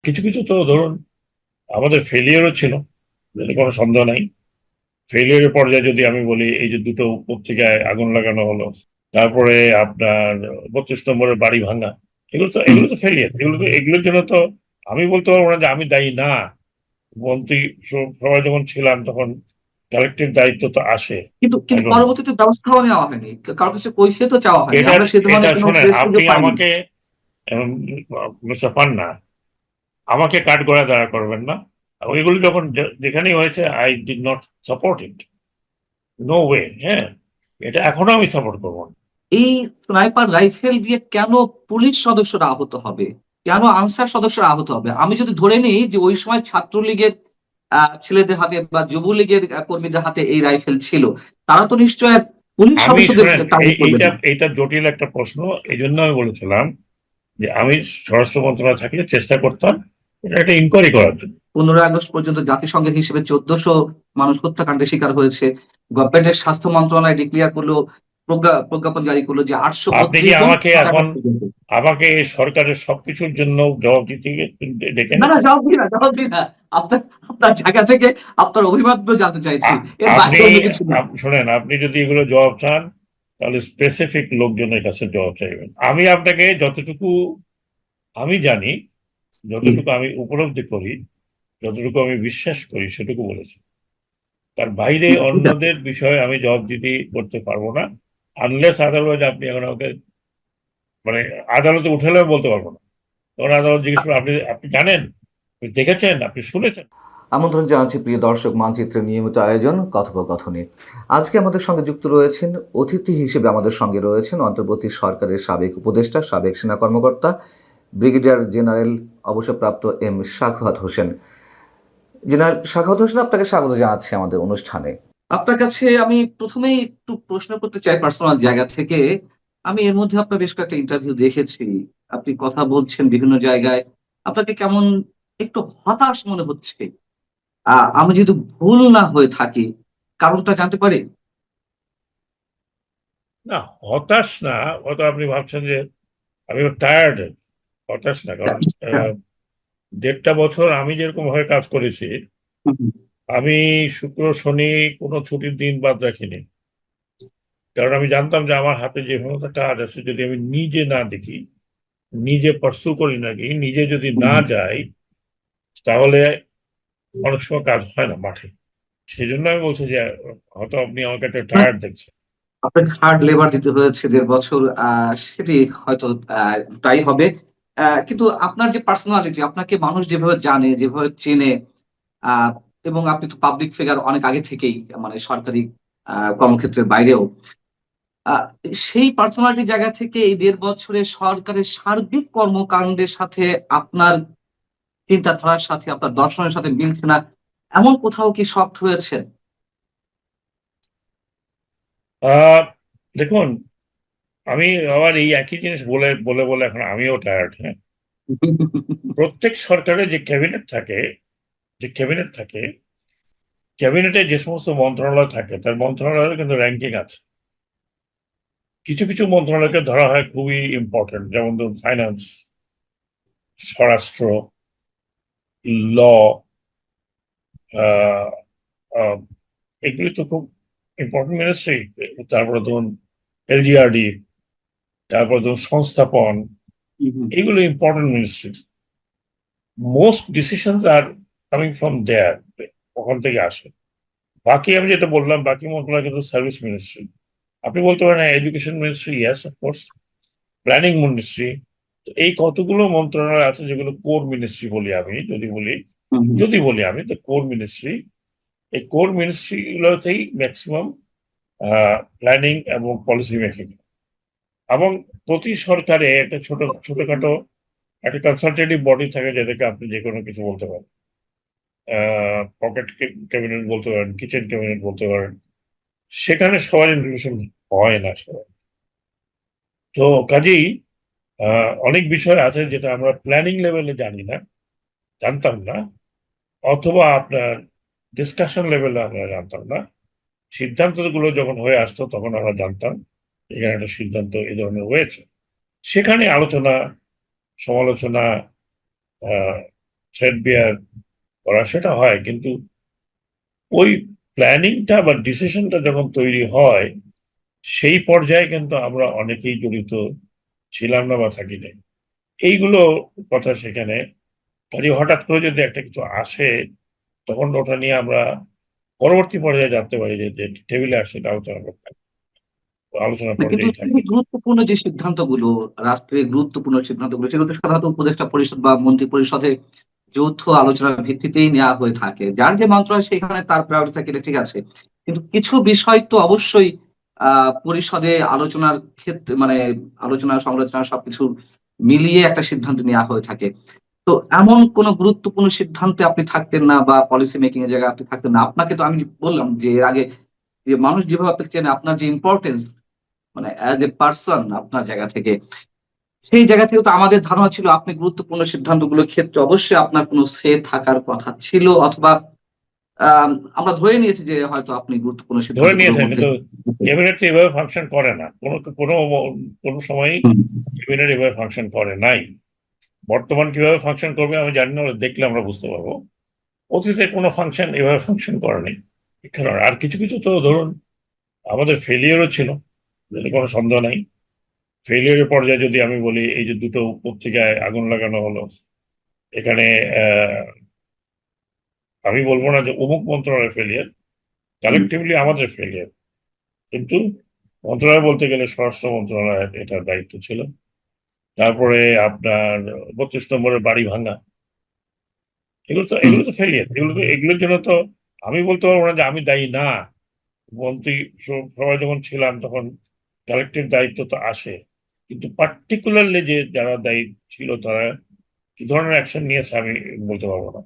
কিছু কিছু তো ধরুন আমাদের ফেলিয়ারও ছিল, এতে কোনো সন্দেহ নাই। ফেলিয়ারের পর্যায়ে যদি আমি বলি, এই যে দুটো পত্রিকায় আগুন লাগানো হলো, তারপরে আপনার 32 নম্বরের বাড়ি ভাঙা, এগুলো তো ফেলিয়ার। এগুলোর জন্য তো আমি বলতে পারবো না যে আমি দায়ী না। মন্ত্রী সবাই যখন ছিলাম তখন কালেক্টিভ দায়িত্ব তো আসে। কিন্তু কিন্তু এখন পরবর্তীতে ব্যবস্থাও নেওয়া হয়নি, কারোর কাছে কৈফিয়তও চাওয়া হয়নি, এটা আমরা সে এটা ধরনের কোনো শোনেন, প্রেস আপনি রিলিজও পাইনি। আমাকে মিস্টার পান্না, আমাকে কাঠগড়ায় দাঁড়া করবেন না। এগুলো যখন যেখানেই হয়েছে, I did not support it, no way. হ্যাঁ, এটা এখনো আমি সাপোর্ট করবো না। এই স্নাইপার রাইফেল দিয়ে কেন পুলিশ সদস্যরা আহত হবে, কেন আনসার সদস্যরা আহত হবে? আমি যদি ধরে নিই যে ওই সময় ছাত্রলীগের ছেলেদের হাতে বা যুবলীগের কর্মীদের হাতে এই রাইফেল ছিল, তারা তো নিশ্চয় পুলিশ আমি সদস্যদের শোনেন, টার্গেট করবে এইটা না। এইটা জটিল একটা প্রশ্ন। এই জন্য আমি বলেছিলাম যে আমি স্বরাষ্ট্র মন্ত্রণালয় থাকলে চেষ্টা করতাম এটা একটা ইনকোয়ারি করার জন্য। 15 আগস্ট পর্যন্ত জাতিসংঘের হিসেবে 1400 মানুষ হত্যাকাণ্ডের শিকার হয়েছে। গভর্নমেন্টের স্বাস্থ্য মন্ত্রণালয় ডিক্লেয়ার করলো, প্রজ্ঞাপন জারি করলো যে আটশো আপনি কি বত্রিশ জন আমাকে টিচার। এখন আমাকে এই সরকারের সবকিছুর জন্য জবাব দিতে ডেকে না না, এনেছেন? জবাব দিই না, জবাব দিই না। আপনার আপনার জায়গা থেকে আপনার অভিমত জানতে চাইছি, আ- এর আপনি বাইরে অন্য কিছু না। শোনেন, আপনি যদি এগুলো জবাব চান তাহলে স্পেসিফিক লোকজনের কাছে জবাব চাইবেন। আমি আপনাকে যতটুকু আমি জানি, হুম, যতটুকু আমি উপলব্ধি করি, যতটুকু আমি বিশ্বাস করি সেটুকু বলেছি। তার বাইরে ঠিক আছে। অন্যদের বিষয়ে আমি জবাবদিহি করতে পারবো না, আনলেস আদারওয়াইজ আপনি এখন আমাকে মানে আদালতে উঠালেও বলতে পারবো না। তখন আদালত জিজ্ঞেস করবে, আপনি আপনি জানেন, আপনি দেখেছেন, আপনি শুনেছেন। আমন্ত্রণ জানাচ্ছি প্রিয় দর্শক, মানচিত্রের নিয়মিত আয়োজন কথোপকথনে। আজকে আমাদের সঙ্গে যুক্ত রয়েছেন, অতিথি হিসেবে আমাদের সঙ্গে রয়েছেন অন্তর্বর্তী সরকারের সাবেক উপদেষ্টা, সাবেক সেনা কর্মকর্তা, ব্রিগেডিয়ার জেনারেল অবসরপ্রাপ্ত এম সাখাওয়াত হোসেন। জেনারেল সাখাওয়াত হোসেন, আপনাকে স্বাগত জানাচ্ছি আমাদের অনুষ্ঠানে। আপনার কাছে আমি প্রথমেই একটু প্রশ্ন করতে চাই পার্সোনাল জায়গা থেকে। আমি এর মধ্যে আপনার বেশ কয়েকটা ইন্টারভিউ দেখেছি, আপনি কথা বলছেন বিভিন্ন জায়গায়, আপনাকে কেমন একটু হতাশ মনে হচ্ছে। আমি যদি ভুল না হয়ে থাকি, কারণটা জানতে পারি? না, হতাশ না। হয়তো আপনি ভাবছেন যে আমি টায়ার্ড। হতাশ না, কারণ হ্যাঁ। 1.5 বছর আমি যেরকম ভাবে কাজ করেছি, হুম, হুম, আমি শুক্র শনি কোনো ছুটির দিন বাদ রাখিনি। কারণ আমি জানতাম যে আমার হাতে যে সমস্ত কাজ আছে, যদি আমি নিজে না দেখি, নিজে পার্সু করি নাকি, নিজে যদি হুম, না হুম। যাই, তাহলে অনেক সময় কাজ হয় না মাঠে। সেই জন্য আমি বলছি যে হয়তো আপনি আমাকে একটা টায়ার্ড দেখছেন। আপনাকে হার্ড লেবার দিতে হয়েছে 1.5 বছর, সেটি হয়তো আহ, তাই হবে। কিন্তু আপনার যে পার্সোনালিটি, আপনাকে মানুষ যেভাবে জানে, যেভাবে চেনে, আহ, এবং আপনি তো পাবলিক ফিগার অনেক আগে থেকেই, মানে সরকারি কর্মক্ষেত্রের বাইরেও। আহ, সেই পার্সোনালিটি জায়গা থেকে এই 1.5 বছরে সরকারের সার্বিক কর্মকাণ্ডের সাথে আপনার চিন্তাধারার সাথে, আপনার দর্শনের সাথে মিলছে না, এমন কোথাও কি শক্ট হয়েছে? আহ দেখুন, আমি আবার এই একই জিনিস বলে বলে বলে এখন আমিও টায়ার্ড। হ্যাঁ, প্রত্যেক সরকারে যে ক্যাবিনেট থাকে, ক্যাবিনেটে যে সমস্ত মন্ত্রণালয় থাকে, তার মন্ত্রণালয়ের কিন্তু র্যাঙ্কিং আছে। কিছু কিছু মন্ত্রণালয়কে ধরা হয় খুবই ইম্পর্টেন্ট, যেমন ধরুন ফাইন্যান্স, স্বরাষ্ট্র, ল, এগুলি তো খুব ইম্পর্টেন্ট মিনিস্ট্রি। তারপরে ধরুন এলজিআরডি, তারপরে ধরুন সংস্থাপন, এগুলো important ministry. Most decisions are coming from there, ওখান থেকে আসে। বাকি আমি যেটা বললাম, বাকি মন্ত্রণালয় কিন্তু সার্ভিস মিনিস্ট্রি। আপনি বলতে পারেন education ministry, yes of course, planning ministry. এই কতগুলো মন্ত্রণালয় আছে যেগুলো কোর মিনিস্ট্রি বলি আমি, যদি বলি আমি তো কোর মিনিস্ট্রি। এই কোর মিনিস্ট্রি গুলোতেই ম্যাক্সিমাম প্ল্যানিং এবং পলিসি মেকিং। এবং প্রতি সরকারে একটা ছোটখাটো একটা কনসালটেটিভ বডি থাকে, যেটাকে আপনি যে কোনো কিছু বলতে পারেন। পকেট ক্যাবিনেট বলতে পারেন, কিচেন ক্যাবিনেট বলতে পারেন। সেখানে সবার ইনক্লুশন হয় না সবাই। তো কাজেই অনেক বিষয় আছে যেটা আমরা প্ল্যানিং লেভেলে জানি না, জানতাম না, অথবা আপনার ডিসকাশন লেভেলে আমরা জানতাম না। সিদ্ধান্তগুলো যখন হয়ে আসতো তখন আমরা জানতাম এখানে একটা সিদ্ধান্ত এই ধরনের হয়েছে। সেখানে আলোচনা, সমালোচনা, থ্রেড বিয়ার করা, সেটা হয়, কিন্তু ওই প্ল্যানিংটা বা ডিসিশনটা যখন তৈরি হয় সেই পর্যায়ে কিন্তু আমরা অনেকেই জড়িত ছিলাম না বা থাকি নাই। এইগুলো কথা সেখানে, কাজে হঠাৎ করে যদি একটা কিছু আসে তখন ওটা নিয়ে আমরা পরবর্তী পর্যায়ে জানতে পারি যে টেবিলে আসছে, এটা আলোচনা করতে হবে। আলোচনা কিন্তু পর্যায়ে থাকে। এই গুরুত্বপূর্ণ যে সিদ্ধান্তগুলো, রাষ্ট্রের গুরুত্বপূর্ণ সিদ্ধান্তগুলো, সেগুলো তো সাধারণত উপদেষ্টা পরিষদ বা মন্ত্রী পরিষদে যৌথ আলোচনার ভিত্তিতেই নেওয়া হয়ে থাকে। যার যে মন্ত্রণালয় সেখানে তার প্রায়োরিটি থাকে, এটা ঠিক আছে। কিন্তু কিছু বিষয় তো অবশ্যই পরিষদে আলোচনার ক্ষেত্রে, মানে আলোচনা সমালোচনা সবকিছু মিলিয়ে একটা সিদ্ধান্ত নেওয়া হয়ে থাকে। তো এমন কোন গুরুত্বপূর্ণ সিদ্ধান্তে আপনি থাকতেন না, বা পলিসি মেকিং এর জায়গায় আপনি থাকতেন না? আপনাকে তো আমি বললাম যে এর আগে, যে মানুষ যেভাবে আপনাকে চেনে, আপনার যে ইম্পর্টেন্স, মানে অ্যাজ এ পার্সন আপনার জায়গা থেকে, সেই জায়গা থেকে তো আমাদের ধারণা ছিল আপনি গুরুত্বপূর্ণ সিদ্ধান্তগুলোর ক্ষেত্রে অবশ্যই আপনার কোনো সে থাকার কথা ছিল, অথবা আম, আমরা ধরে নিয়েছি যে হয়তো আপনি গুরুত্বপূর্ণ ধরে সিদ্ধান্তগুলোর নিয়েছেন, মধ্যে। কিন্তু ক্যাবিনেট তো এভাবে ফাংশন করে না, কোনো কোনো কোনো সময়ই হুম, ক্যাবিনেট এভাবে ফাংশন করে নাই। বর্তমান কিভাবে ফাংশন করবে আমি জানি না, ওটা দেখলে আমরা বুঝতে পারবো। অতীতে কোনো ফাংশন এভাবে ফাংশন করেনি। কারণ আর কিছু কিছু তো ধরুন আমাদের ফেলিয়ারও ছিল, এতে কোনো সন্দেহ নাই। ফেলিয়ারের পর্যায়ে যদি আমি বলি, এই যে দুটো পত্রিকায় আগুন লাগানো হলো, এখানে আহ, আমি বলবো না যে অমুক মন্ত্রণালয়ের ফেলিয়ার, হুম, কালেকটিভলি আমাদের ফেলিয়ার। কিন্তু মন্ত্রণালয় বলতে গেলে স্বরাষ্ট্র মন্ত্রণালয়ের এটা দায়িত্ব ছিল। তারপরে আপনার 32 নম্বরের বাড়ি ভাঙা, হুম। এগুলো তো ফেলিয়ার, এগুলোর জন্য তো আমি বলতে পারবো না যে আমি দায়ী না। মন্ত্রী সবাই যখন ছিলাম তখন কালেকটিভ দায়িত্ব তো আসে, কিন্তু পার্টিকুলারলি যে যারা দায়ী ছিল তারা কি ধরনের অ্যাকশন নিয়েছে আমি বলতে পারবো না।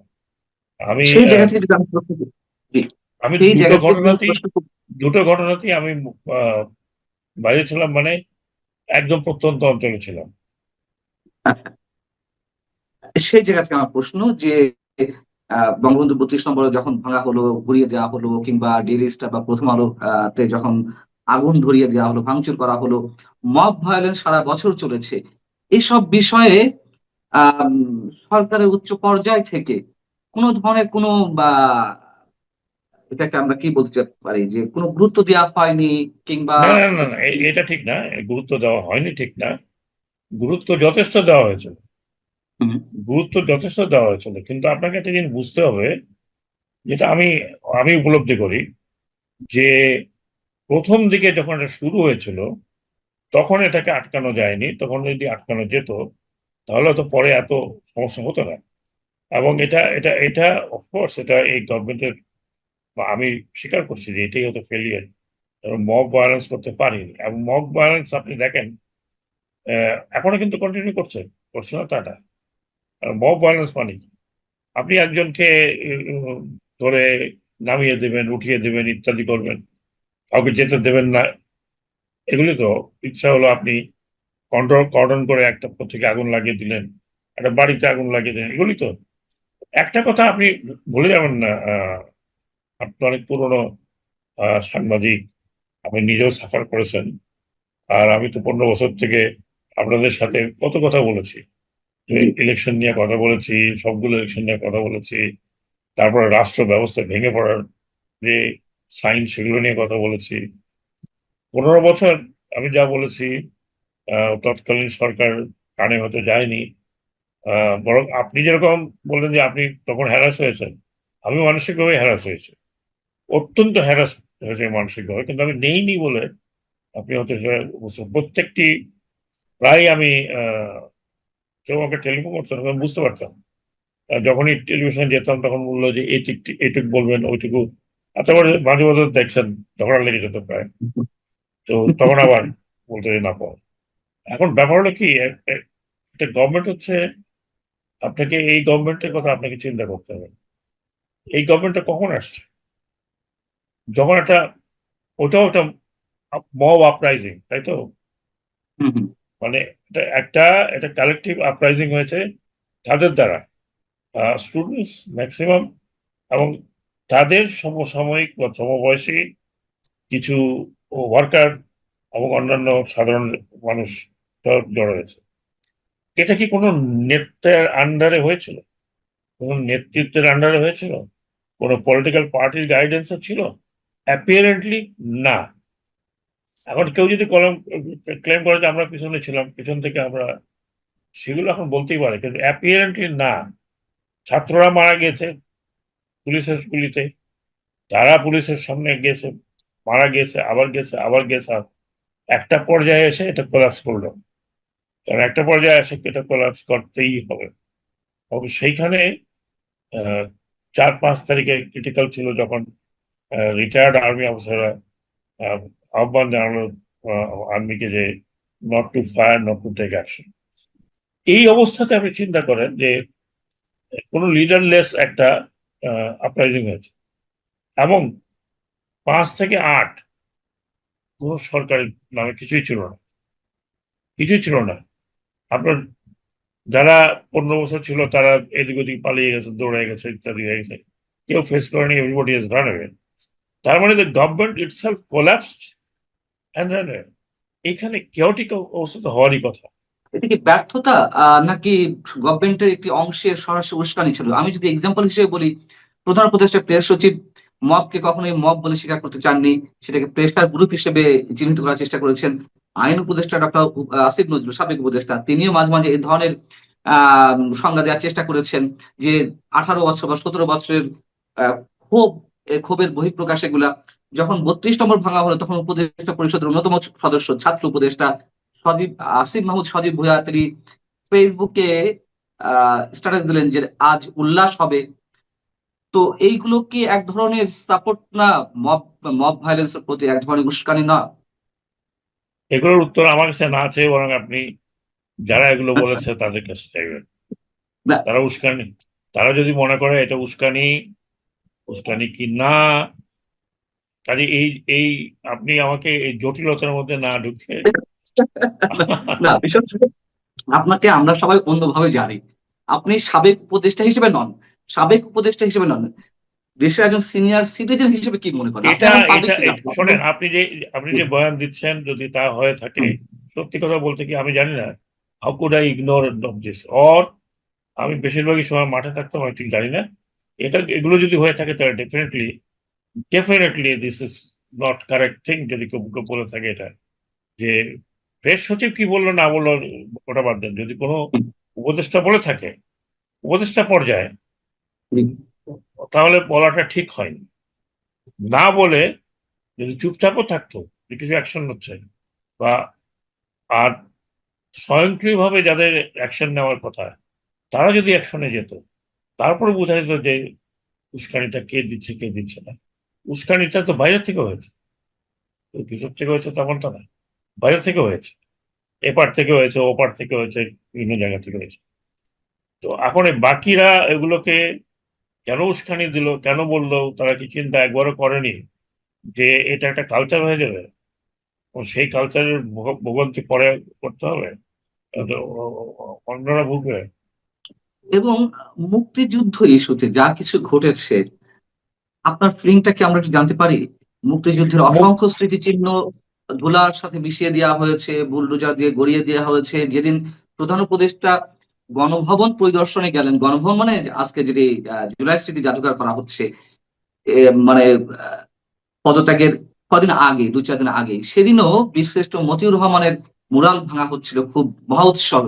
আমি সেই জায়গা থেকে যদি আমি প্রশ্ন করি, জি, আমি সেই জায়গা থেকে যদি আমি প্রশ্ন করি, দুটো ঘটনাতেই আমি আহ, বাইরে ছিলাম, মানে একদম প্রত্যন্ত অঞ্চলে ছিলাম। সেই জায়গা থেকে আমার প্রশ্ন যে বঙ্গবন্ধু 32 নম্বরে যখন ভাঙা হলো, ঘুরিয়ে দেওয়া হলো, কিংবা ডেইলি স্টার বা প্রথম আলো তে যখন আগুন ধরিয়ে দেওয়া হলো, ভাঙচুর করা হলো, মব ভায়োলেন্স সারা বছর চলেছে, এসব বিষয়ে আম, সরকারের উচ্চ পর্যায় থেকে কোনো ধরনের কোনো, বা এটাকে আমরা কি বলতে পারি, যে কোনো গুরুত্ব দেওয়া হয়নি, কিংবা না না না না, এটা ঠিক না, গুরুত্ব দেওয়া হয়নি ঠিক না, গুরুত্ব যথেষ্ট দেওয়া হয়েছিল, হুম, কিন্তু আপনাকে একটা জিনিস বুঝতে হবে, যেটা আমি আমি উপলব্ধি করি, যে প্রথম দিকে যখন এটা শুরু হয়েছিল তখন এটাকে আটকানো যায়নি। তখন যদি আটকানো যেত তাহলে তো পরে এত সমস্যা হতো না। এবং এটা এটা এটা অফকোর্স এটা এই গভর্নমেন্টের, আমি স্বীকার করছি যে এটাই হতো ফেলিয়ার, এবং মব ভায়োলেন্স করতে পারিনি। এবং মব ভায়োলেন্স আপনি দেখেন এখনো কিন্তু কন্টিনিউ করছে না তা না। মব ভায়োলেন্স মানে কি? আপনি একজনকে উম, ধরে নামিয়ে দেবেন, উঠিয়ে দেবেন, ইত্যাদি করবেন, কাউকে যেতে দেবেন না, এগুলি তো ইচ্ছা হলো আপনি কর্ডন করে একটা পত্রিকা আগুন লাগিয়ে দিলেন, একটা বাড়িতে আগুন লাগিয়ে দিলেন, এগুলি তো। একটা কথা আপনি ভুলে যাবেন না, আপনি অনেক পুরনো সাংবাদিক, আপনি নিজেও সাফার করেছেন। আর আমি তো 15 বছর থেকে আপনাদের সাথে কত কথা বলেছি, জি, ইলেকশন নিয়ে কথা বলেছি, সবগুলো ইলেকশন নিয়ে কথা বলেছি। তারপরে রাষ্ট্র ব্যবস্থা ভেঙে পড়ার যে সাইন, সেগুলো নিয়ে কথা বলেছি। 15 বছর আমি যা বলেছি তৎকালীন সরকার কানে হতে যায়নি। বরং আপনি যেরকম বললেন যে আপনি তখন হ্যারাস হয়েছেন, আমি মানসিকভাবে হ্যারাস হয়েছে, অত্যন্ত হ্যারাস হয়েছে মানসিকভাবে, কিন্তু আমি নেইনি বলে আপনি হয়তো সেটা প্রত্যেকটি, প্রায় আমি কেউ আমাকে টেলিফোন করতেন, আমি বুঝতে পারতাম। যখনই টেলিভিশনে যেতাম তখন বললো যে এইটুকু বলবেন, ওইটুকু। আর তারপরে মাঝে মাঝে দেখছেন ঝগড়া লেগে যেত প্রায়। তো তখন আবার বলতে যে না পাও। এখন ব্যাপার হলো কি, একটা গভর্নমেন্ট হচ্ছে, আপনাকে এই গভর্নমেন্টের কথা আপনাকে চিন্তা করতে হবে। এই গভর্নমেন্টটা কখন আসছে? যখন একটা, ওটাও একটা মব আপরাইজিং, তাই তো? হুম, হুম, মানে এটা কালেকটিভ আপরাইজিং হয়েছে তাদের দ্বারা, স্টুডেন্টস ম্যাক্সিমাম, এবং তাদের সমসাময়িক বা সমবয়সী কিছু ওয়ার্কার এবং অন্যান্য সাধারণ মানুষ জড়ো হয়েছে। এটা কি কোনো নেতার আন্ডারে হয়েছিল? কোন নেতৃত্বের আন্ডারে হয়েছিল, কোন পলিটিক্যাল পার্টির গাইডেন্সে ছিল? অ্যাপিয়ারেন্টলি না। এখন কেউ যদি ক্লেম করে যে আমরা পিছনে ছিলাম, পিছন থেকে আমরা, সেগুলো এখন বলতেই পারে, কিন্তু অ্যাপিয়ারেন্টলি না। ছাত্ররা মারা গেছে পুলিশের গুলিতে, তারা পুলিশের সামনে গেছে, মারা গেছে, আবার গেছে, আবার গেছে, আর একটা পর্যায়ে এসে এটা কোলাপস করলো। কারণ একটা পর্যায়ে এসে এটা কোলাপস করতেই হবে। তবে সেইখানে 4-5 তারিখে ক্রিটিক্যাল ছিল, যখন রিটায়ার্ড আর্মি অফিসাররা আহ্বান জানালো আর্মিকে যে not to fire, not to take action. এই অবস্থাতে আপনি চিন্তা করেন যে কোনো লিডারলেস একটা আপরাইজিং হয়েছে, এবং 5 থেকে 8 কোনো সরকারের নামে কিছুই ছিল না, কিছুই ছিল না। আপনার যারা 15 বছর ছিল তারা এদিক ওদিক পালিয়ে গেছে, দৌড়ে গেছে, ইত্যাদি হয়ে গেছে, কেউ ফেস করেনি, এভরিবডি ইজ রান অ্যাওয়ে। তার মানে the government itself collapsed and run away. এখানে কেওটিক অবস্থা তো হওয়ারই কথা। এটা কি ব্যর্থতা নাকি গভর্নমেন্টের একটি অংশের সরাসরি উস্কানি ছিল? আমি যদি এক্সাম্পল হিসেবে বলি, প্রধান উপদেষ্টা প্রেস সচিব মবকে কখনোই মব বলে স্বীকার করতে চাননি, সেটাকে প্রেসার গ্রুপ হিসেবে চিহ্নিত করার চেষ্টা করেছেন। আইন উপদেষ্টা ডক্টর আসিফ নজরুল, সাবেক উপদেষ্টা, তিনিও মাঝে মাঝে এই ধরনের সংজ্ঞা দেওয়ার চেষ্টা করেছেন যে 18 বছর বা 17 বছরের আহ, ক্ষোভ, ক্ষোভের বহিঃপ্রকাশ এগুলা। যখন 32 নম্বর ভাঙা হলো, তখন উপদেষ্টা পরিষদের অন্যতম সদস্য, ছাত্র উপদেষ্টা সজীব, আসিফ মাহমুদ সজীব ভুঁইয়া, তিনি ফেসবুকে স্ট্যাটাস দিলেন যে আজ উল্লাস হবে। তো এইগুলো কি এক ধরনের সাপোর্ট না মব মব ভায়োলেন্সের প্রতি, এক ধরনের উস্কানি না? এগুলোর উত্তর আমার কাছে না চেয়ে বরং আপনি যারা এগুলো বলেছে তাদের কাছে চাইবেন। না, তারা উস্কানি, তারা যদি মনে করে এটা উস্কানি, উস্কানি কি না, কাজে এই এই আপনি আমাকে এই জটিলতার মধ্যে না ঢুকে না, বিষয় হচ্ছে, আপনাকে আমরা সবাই অন্যভাবে জানি। আপনি সাবেক উপদেষ্টা হিসেবে নন, সাবেক উপদেষ্টা হিসেবে নন, দেশের একজন সিনিয়র সিটিজেন হিসেবে কি মনে করেন? আপনি এটা এখন পাবলিক এটা ফিগার। শোনেন, আপনি যে বয়ান দিচ্ছেন, যদি তা হয়ে থাকে, সত্যি কথা বলতে কি আমি জানি না how could I ignore this, or আমি বেশিরভাগই সময় মাঠে থাকতাম, আমি ঠিক জানি না। এগুলো যদি হয়ে থাকে তাহলে definitely this is not correct thing. যদি কেউ কেউ বলে থাকে এটা, যে প্রেস সচিব কি বললো না বললো ওটা বাদ দেন, যদি কোনো উপদেষ্টা বলে থাকে উপদেষ্টা পর্যায়ে, তাহলে বলাটা ঠিক হয়নি। না বলে যদি চুপচাপও থাকতো যে কিছু অ্যাকশন হচ্ছে, বা আর স্বয়ংক্রিয়ভাবে যাদের অ্যাকশন নেওয়ার কথা তারা যদি অ্যাকশনে যেত, তারপরে বোঝা যেত যে উস্কানিটা কে দিচ্ছে কে দিচ্ছে না। উস্কানিটা তো বাইরে থেকে হয়েছে, তো ভিতর থেকে হয়েছে তেমনটা না, বাইরে থেকে হয়েছে, এপার থেকে হয়েছে, ওপার থেকে হয়েছে, বিভিন্ন জায়গা থেকে হয়েছে। তো এখন এই বাকিরা এগুলোকে কেন উস্কানি দিল, কেন বললো, তারা কি চিন্তা একবারও করেনি যে এটা একটা কালচার হয়ে যাবে, ও সেই কালচারের ভোগান্তি পরে করতে হবে, তো অন্যরা ভুগবে। এবং মুক্তিযুদ্ধ ইস্যুতে যা কিছু ঘটেছে, আপনার ফিলিংটা কি আমরা একটু জানতে পারি? মুক্তিযুদ্ধের মুখ- অসংখ্য স্মৃতিচিহ্ন ধুলার সাথে মিশিয়ে দেওয়া হয়েছে, বুলডোজার দিয়ে গড়িয়ে দেওয়া হয়েছে। যেদিন প্রধান উপদেষ্টা গণভবন পরিদর্শনে গেলেন, গণভবন মানে আজকে যেটি জুলাই স্মৃতি জাদুঘর করা হচ্ছে, এ, মানে পদত্যাগের কদিন আগে, 2-4 দিন আগে, সেদিনও বীরশ্রেষ্ঠ মতিউর রহমানের মুরাল ভাঙা হচ্ছিল খুব মহা উৎসব,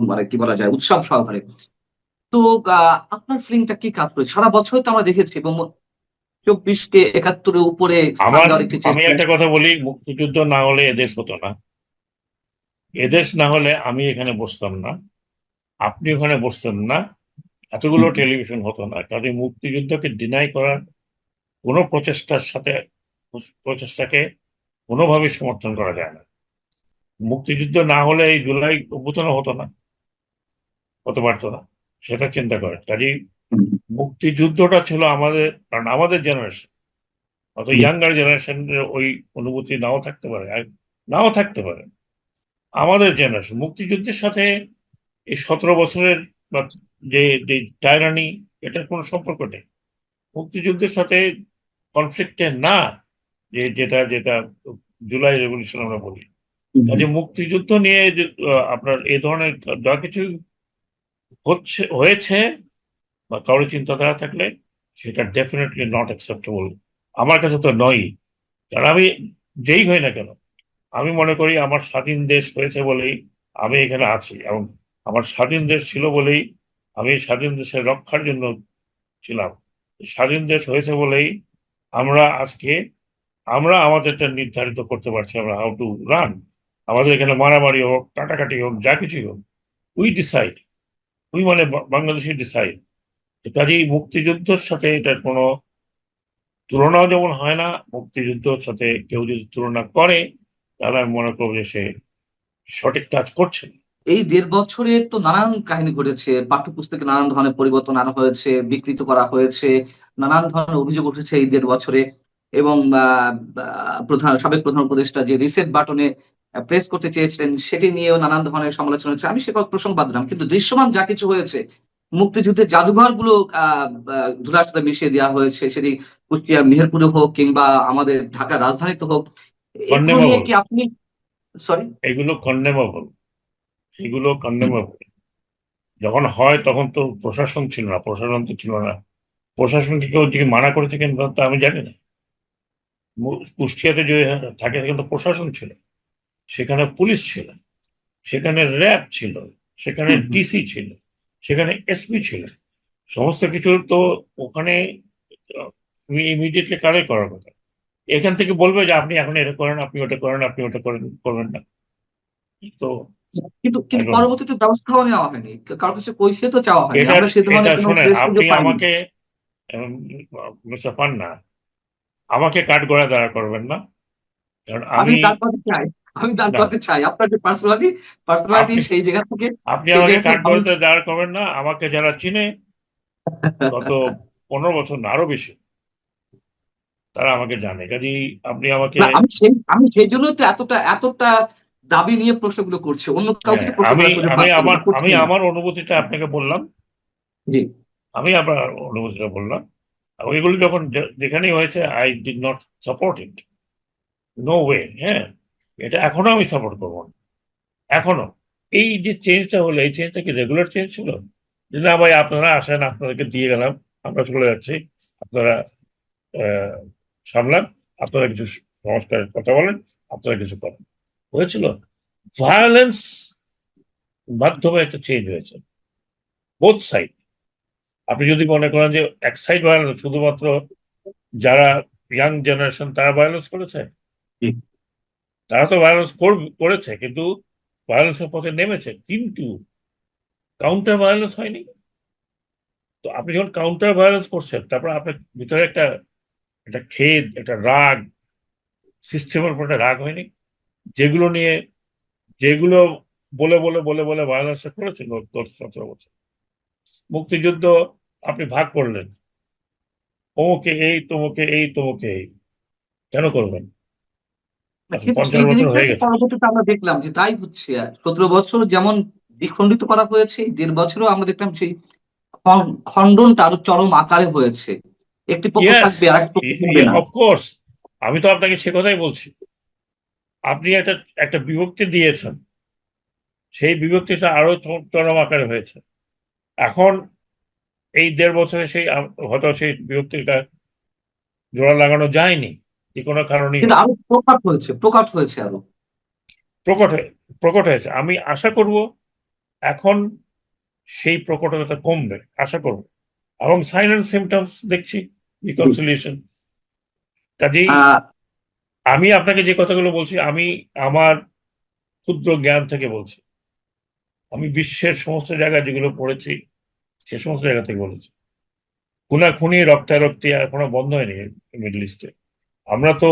মানে কি বলা যায়, উৎসব সহকারে। তো আপনার ফিলিংটা কি কাজ করে? সারা বছর তো আমরা দেখেছি, এবং 24কে 71-এর উপরে স্থান আমার দেওয়ার একটি আমি চেষ্টা। একটা কথা বলি, মুক্তিযুদ্ধ না হলে এদেশ হতো না, এদেশ না হলে আমি এখানে বসতাম না, আপনি ওখানে বসতেন না, এতগুলো টেলিভিশন হতো না। কাজে মুক্তিযুদ্ধকে ডিনাই করার কোনো প্রচেষ্টাকে কোনোভাবেই সমর্থন করা যায় না। মুক্তিযুদ্ধ না হলে এই জুলাই অভ্যুত্থান হতো না, হতে পারতো না, সেটা চিন্তা করেন। কাজেই মুক্তিযুদ্ধটা ছিল আমাদের, কারণ আমাদের জেনারেশন, অত ইয়াঙ্গার জেনারেশনের ওই অনুভূতি নাও থাকতে পারে, নাও থাকতে পারে। আমাদের জেনারেশন মুক্তিযুদ্ধের সাথে এই 17 বছরের বা যে যে টাইরানি, এটার কোনো সম্পর্ক নেই মুক্তিযুদ্ধের সাথে, কনফ্লিক্টে না, যে যেটা যেটা জুলাই রেভলিউশন আমরা বলি। কাজে মুক্তিযুদ্ধ নিয়ে আপনার এই ধরনের যা কিছু হয়েছে, বা কারোর চিন্তাধারা থাকলে সেটা ডেফিনেটলি নট অ্যাকসেপ্টেবল। আমার কাছে তো নয়ই, কারণ আমি যেই হই না কেন, আমি মনে করি আমার স্বাধীন দেশ হয়েছে বলেই আমি এখানে আছি, এবং আমার স্বাধীন দেশ ছিল বলেই আমি স্বাধীন দেশের রক্ষার জন্য ছিলাম। স্বাধীন দেশ হয়েছে বলেই আমরা আজকে আমাদেরটা নির্ধারিত করতে পারছি, আমরা হাউ টু রান। আমাদের এখানে মারামারি হোক, কাটাকাটি হোক, যা কিছুই হোক, উই ডিসাইড, উই মানে বাংলাদেশি ডিসাইড। কাজেই মুক্তিযুদ্ধের সাথে এটার কোনো তুলনাও যেমন হয় না, মুক্তিযুদ্ধের সাথে কেউ যদি তুলনা করে তাহলে আমি মনে করবো যে সে সঠিক কাজ করছে না। এই 1.5 বছরে তো নানান কাহিনী ঘটেছে, পাঠ্যপুস্তকে নানান ধরনের পরিবর্তন আনা হয়েছে, বিকৃত করা হয়েছে, নানান ধরনের অভিযোগ উঠেছে এই 1.5 বছরে। এবং সাবেক প্রধান উপদেষ্টা যে রিসেট বাটনে প্রেস করতে চেয়েছিলেন সেটি নিয়েও নানান ধরনের সমালোচনা হচ্ছে। আমি সে প্রসঙ্গ বাদ দিলাম, কিন্তু দৃশ্যমান যা কিছু হয়েছে, মুক্তিযুদ্ধের জাদুঘর গুলো ধুলার সাথে মিশিয়ে দেওয়া হয়েছে, সেটি কুষ্টিয়ার মেহেরপুরে হোক কিংবা আমাদের ঢাকা রাজধানীতে হোক, এগুলো নিয়ে কন্ডেমেবল, কি আপনি, সরি, এগুলো কন্ডেমেবল, এগুলো কন্ডেমেবল। যখন হয় তখন তো প্রশাসন ছিল না, প্রশাসন তো ছিল না, প্রশাসনকে কেউ দিকে মানা করেছে কিন্তু তা আমি জানি না। কুষ্টিয়াতে যে থাকে সেখানে তো প্রশাসন ছিল, সেখানে পুলিশ ছিল, সেখানে র্যাব ছিল, সেখানে ডিসি ছিল, সেখানে এসপি ছিল, সমস্ত কিছু তো ওখানে ইমিডিয়েটলি কাদের করার কথা। এখান থেকে বলবে যে আপনি এখন এটা করেন, আপনি ওটা করেন, আপনি ওটা করেন, করবেন না। তো কিন্তু I কিন্তু don't know। পরবর্তীতে ব্যবস্থাও নেওয়া হয়নি, কারোর কাছে কৈফিয়তও চাওয়া হয়নি, এটা আমরা সে এটা ধরনের কোনো শোনেন, প্রেস আপনি সুযোগ পাইনি। আমাকে মিস্টার পান্না, আমাকে কাঠগড়ায় দাঁড়া করবেন না, কারণ আমি আমি তার কথা চাই, আমি তার না, কথা চাই, আপনার যে পার্সোনালিটি আপনি সেই জায়গা থেকে, আপনি সেই আমাকে জায়গা থেকে কাঠগড়াতে দাঁড় করবেন না। আমাকে যারা চিনে গত 15 বছর না আরো বেশি, তারা আমাকে জানে। কাজেই আপনি আমাকে, না, আমি সেই জন্যই তো এতটা এতটা দাবি নিয়ে প্রশ্নগুলো করছি, অন্য কাউকে হ্যাঁ, তো প্রশ্ন আমি করার সুযোগ আমি পাচ্ছি না আমার বা করছি আমি না। আমার অনুভূতিটা আপনাকে বললাম, জি। আমি আমার অনুভূতিটা বললাম, এবং এগুলো যখন যেখানেই হয়েছে I did not support it, no way. হ্যাঁ, এটা এখনো আমি সাপোর্ট করবো না, এখনো। এই যে চেঞ্জটা হলো, এই চেঞ্জটা কি রেগুলার চেঞ্জ ছিল? যে না ভাই আপনারা আসেন, আপনাদেরকে দিয়ে গেলাম, আমরা চলে যাচ্ছি, আপনারা আহ, সামলান, আপনারা কিছু সংস্কারের কথা বলেন, আপনারা কিছু করেন, হয়েছিল? ভায়োলেন্স মাধ্যমে একটা চেঞ্জ হয়েছে, বোথ সাইড। আপনি যদি মনে করেন যে এক সাইড ভায়োলেন্স, শুধুমাত্র যারা ইয়াং জেনারেশন তারা ভায়োলেন্স করেছে, জি। তারা তো ভায়োলেন্স করেছে, কিন্তু ভায়োলেন্সের পথে নেমেছে, কিন্তু কাউন্টার ভায়োলেন্স হয়নি। তো আপনি যখন কাউন্টার ভায়োলেন্স করছেন, তারপর আপনার ভিতরে একটা একটা খেদ, একটা রাগ, সিস্টেমের উপর একটা রাগ হয়নি, যেগুলো নিয়ে, যেগুলো বলে বলে বলে বলে ভায়োলেন্স করেছেন গত 17 বছর। মুক্তিযুদ্ধ আপনি ভাগ করলেন, অমুকে এই, তমুকে এই, তমুকে এই, কেন করবেন? আচ্ছা, কিন্তু সেই 55 বছর জিনিসটা হয়ে তো গেছে। পরবর্তীতে আমরা দেখলাম যে তাই হচ্ছে। 17 বছর যেমন দ্বিখণ্ডিত করা হয়েছে, 1.5 বছরও আমরা দেখলাম সেই খণ্ডনটা আরো চরম আকারে হয়েছে। একটি পক্ষ ইয়েস, থাকবে আর এক পক্ষ থাকবে না। অফকোর্স, আমি তো আপনাকে সে কথাই বলছি। আপনি একটা একটা বিভক্তি দিয়েছেন, সেই বিভক্তিটা আরো চরম আকারে হয়েছে। এখন এই 1.5 বছরে সেই হয়তো সেই বিভক্তিটা জোড়া লাগানো যায়নি, যে কোনো কারণেই কিন্তু হোক। আরো প্রকট হয়েছে আরো। প্রকট প্রকট হয়েছে। আমি আশা করব এখন সেই প্রকটতা কমবে, আশা করব। এবং সাইন অ্যান্ড সিমটমস দেখছি, রিকনসিলিয়েশন। কাজেই আহ আমি আপনাকে যে কথাগুলো বলছি, আমি আমার ক্ষুদ্র জ্ঞান থেকে বলছি। আমি বিশ্বের সমস্ত জায়গায় যেগুলো পড়েছি, সে সমস্ত জায়গা থেকে বলেছি। খুনাখুনি, রক্তারক্তি এখনো বন্ধ হয়নি মিডল ইস্টে। আমরা তো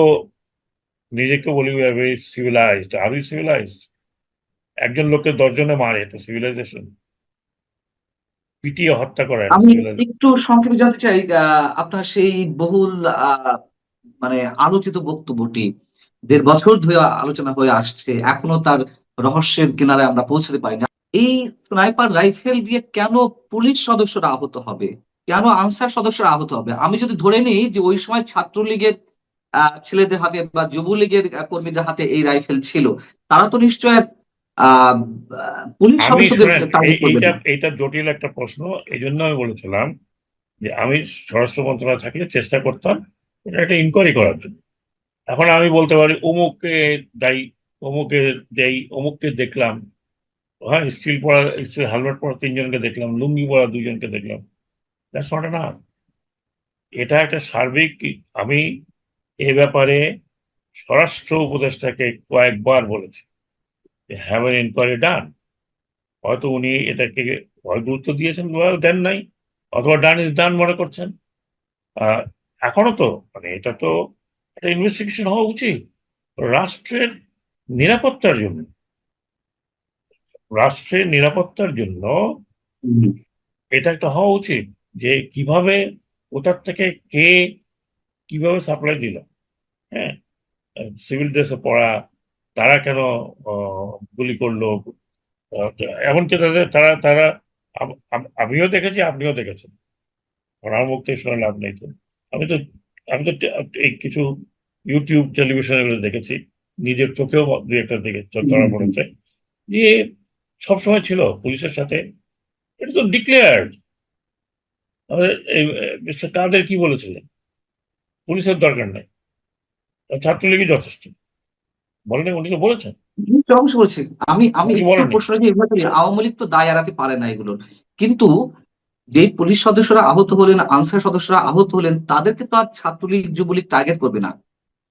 নিজেকে বলি we are very civilised. Are we civilised? একজন লোককে 10 জনে মারে, এটা সিভিলাইজেশন? পিটিয়ে হত্যা করা, এটা আমি সিভিলাইজেশন? একটু সংক্ষেপে জানতে চাই, আপনার সেই বহুল মানে আলোচিত বক্তব্যটি 1.5 বছর ধরে আলোচনা হয়ে আসছে, এখনো তার রহস্যের কিনারে আমরা পৌঁছতে পারি না। এই স্নাইপার রাইফেল দিয়ে কেন পুলিশ সদস্যরা আহত হবে, কেন আনসার সদস্যরা আহত হবে? আমি যদি ধরে নিই যে ওই সময় ছাত্রলীগের ছেলেদের হাতে বা যুবলীগের কর্মীদের হাতে এই রাইফেল ছিল, তারা তো নিশ্চয় আহ পুলিশ আমি সদস্যদের শোনেন, টার্গেট করবে এইটা না। এইটা জটিল একটা প্রশ্ন। এই জন্য আমি বলেছিলাম যে আমি স্বরাষ্ট্র মন্ত্রণালয়ে থাকলে চেষ্টা করতাম এটা একটা ইনকোয়ারি করার জন্য। এখন আমি বলতে পারি অমুককে দায়ী, অমুকে দেই, অমুককে দেখলাম, হ্যাঁ স্টিল পরা, স্টিল হেলমেট পরা 3 জনকে দেখলাম, লুঙ্গি পরা 2 জনকে দেখলাম। That's not enough. এটা একটা সার্বিক, আমি এ ব্যাপারে স্বরাষ্ট্র উপদেষ্টাকে কয়েকবার বলেছি হ্যাভ এন ইনকোয়ারি ডান। হয়তো উনি এটাকে হয় গুরুত্ব দিয়েছেন বা দেন নাই, অথবা ডান ইজ ডান মনে করছেন। আহ, এখনো তো মানে এটা তো একটা ইনভেস্টিগেশন হওয়া উচিত রাষ্ট্রের নিরাপত্তার জন্য। রাষ্ট্রের নিরাপত্তার জন্য হুম, এটা একটা হওয়া উচিত যে কিভাবে ওটার থেকে কে কিভাবে সাপ্লাই দিল। হ্যাঁ, সিভিল ড্রেসে পড়া, তারা কেন গুলি করলো, তো এমনকি তাদের তারা তারা আমিও দেখেছি, আপনিও দেখেছেন, আমার মুখ থেকে শুনে লাভ নেই তো। আমি তো আমি তো এই কিছু ইউটিউব টেলিভিশন এগুলো দেখেছি, নিজের চোখেও 2-1টা দেখে ধরা হুম, পড়েছে যে সবসময় ছিল পুলিশের সাথে। এটা তো ডিক্লেয়ার্ড। মিস্টার কাদের কি বলেছিলেন, পুলিশের দরকার নেই, ছাত্রলীগই যথেষ্ট, বলেন উনি তো বলেছেন। অবশ্যই বলছি। আমি আমি উনি একটু বলেননি। প্রশ্ন যে এগুলো করি, আওয়ামী লীগ তো দায় এড়াতে পারে না এগুলোর, কিন্তু যে পুলিশ সদস্যরা আহত হলেন, আনসার সদস্যরা আহত হলেন, তাদেরকে তো আর ছাত্রলীগ যুবলীগ টার্গেট করবে না।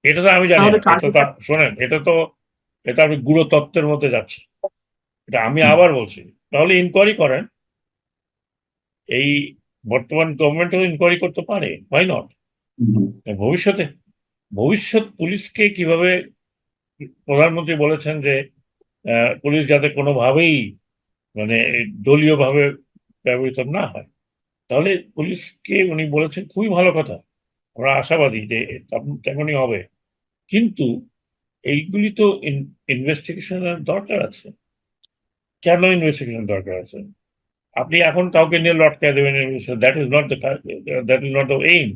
এটা তো আমি জানি তাহলে না, এটা টার্গেট। তো শোনেন, এটা আপনি গুড়ো তত্ত্বের মধ্যে যাচ্ছে। এটা আমি আবার বলছি, তাহলে ইনকোয়ারি করেন। এই বর্তমান গভর্নমেন্টও ইনকোয়ারি করতে পারে, হোয়াই নট। ভবিষ্যতে ভবিষ্যৎ পুলিশকে কিভাবে, প্রধানমন্ত্রী বলেছেন যে পুলিশ যাতে কোনোভাবেই মানে দলীয় ভাবে ব্যবহৃত না হয়, তাহলে পুলিশকে উনি বলেছেন, খুবই ভালো কথা, আমরা আশাবাদী যে তেমনই হবে। কিন্তু এইগুলি তো ইনভেস্টিগেশনের দরকার আছে। কেন ইনভেস্টিগেশন দরকার আছে? আপনি এখন কাউকে নিয়ে লটকায় দেবেন, that is not the aim.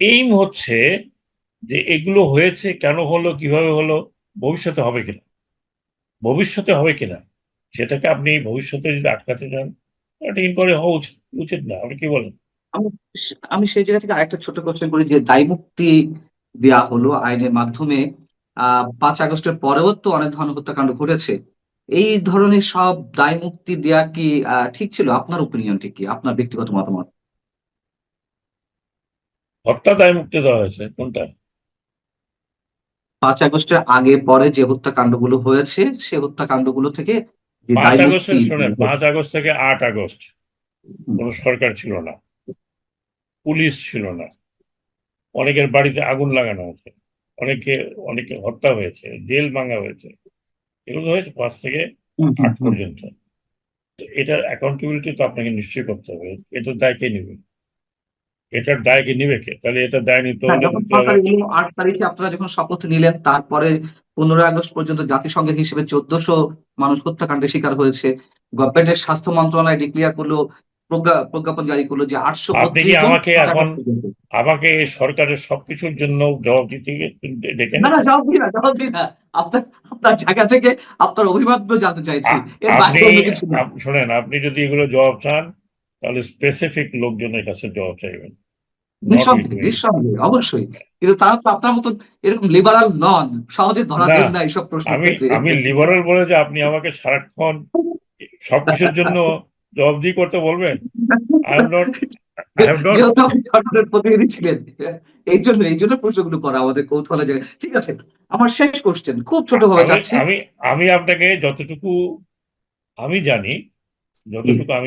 Aim হচ্ছে যে এগুলো হয়েছে, কেন হলো, কিভাবে হলো, ভবিষ্যতে হবে কিনা, ভবিষ্যতে হবে কিনা সেটাকে আপনি ভবিষ্যতে যদি আটকাতে চান, এটা ইনকোয়ারি হওয়া উচিত উচিত না, আপনি কি বলেন? আমি আমি সেই জায়গা থেকে আরেকটা ছোট কোশ্চেন করি, যে দায় মুক্তি দেওয়া হলো আইনের মাধ্যমে, 5 আগস্টের পরেও তো অনেক ধরনের হত্যাকাণ্ড ঘটেছে। এই ধরনের সব দায় মুক্তি দেওয়া কি ঠিক ছিল? আপনার ওপিনিয়নটি কি, আপনার ব্যক্তিগত মতামত? হত্যা দায় মুক্তি দেওয়া হয়েছে কোনটা? 5 আগস্টের আগে পরে যে হত্যাকাণ্ডগুলো হয়েছে, সে হত্যাকাণ্ডগুলো থেকে যে পাঁচ দায় মুক্তি। আগস্টের শোনেন, 5 আগস্ট থেকে 8 আগস্ট কোনো সরকার ছিল না, পুলিশ ছিল না, অনেকের বাড়িতে আগুন লাগানো হয়েছে, অনেকে অনেকে হত্যা হয়েছে, জেল ভাঙা হয়েছে, এগুলো হয়েছে 5 থেকে 8 পর্যন্ত। তো এটার অ্যাকাউন্টেবিলিটি তো আপনাকে নিশ্চয়ই করতে হবে। এটার দায় কে নেবে? এটার দায় কে নিবে কে? তাহলে এটার দায় নিতে হ্যাঁ, হলে যখন নিতে হবে। সরকার এলো 8 তারিখে, আপনারা যখন শপথ নিলেন, তারপরে 15 আগস্ট পর্যন্ত জাতিসংঘের হিসেবে 1400 মানুষ হত্যাকাণ্ডের শিকার হয়েছে। গভর্নমেন্টের স্বাস্থ্য মন্ত্রণালয় ডিক্লেয়ার করলো, প্রজ্ঞাপন জারি করলো যে আপনি কি 832 জন আমাকে 5 এখন আগস্ট পর্যন্ত। আমাকে এই সরকারের সবকিছুর জন্য জবাব দিতে ডেকে না না, এনেছেন? জবাব দিই না, জবাব দিই না। আপনার আপনার জায়গা থেকে আপনার অভিমতগুলো জানতে চাইছি, এর আপনি বাইরে অন্য কিছু না। শোনেন, আপনি যদি এগুলো জবাব চান তাহলে স্পেসিফিক লোকজনের কাছে জবাব চাইবেন, নট উইথ নিঃসন্দেহে মি। নিঃসন্দেহে, অবশ্যই। কিন্তু তারা তো আপনার মতো এরকম লিবারাল নন, সহজে ধরা না, দেন না এইসব প্রশ্নের আমি ক্ষেত্রে। আমি লিবারাল বলে যে আপনি আমাকে সারাক্ষণ সবকিছুর জন্য জবাবদিহি করতে বলবেন? I am not, I have not. যেহেতু আপনি সরকারের প্রতিনিধি ছিলেন, এই জন্য প্রশ্নগুলো করা আমাদের কৌতূহলের জায়গা। ঠিক আছে, আমার শেষ কোশ্চেন, খুব ছোট ভাবে আমি চাচ্ছি। আমি আমি আপনাকে যতটুকু আমি জানি, যতটুকু আমি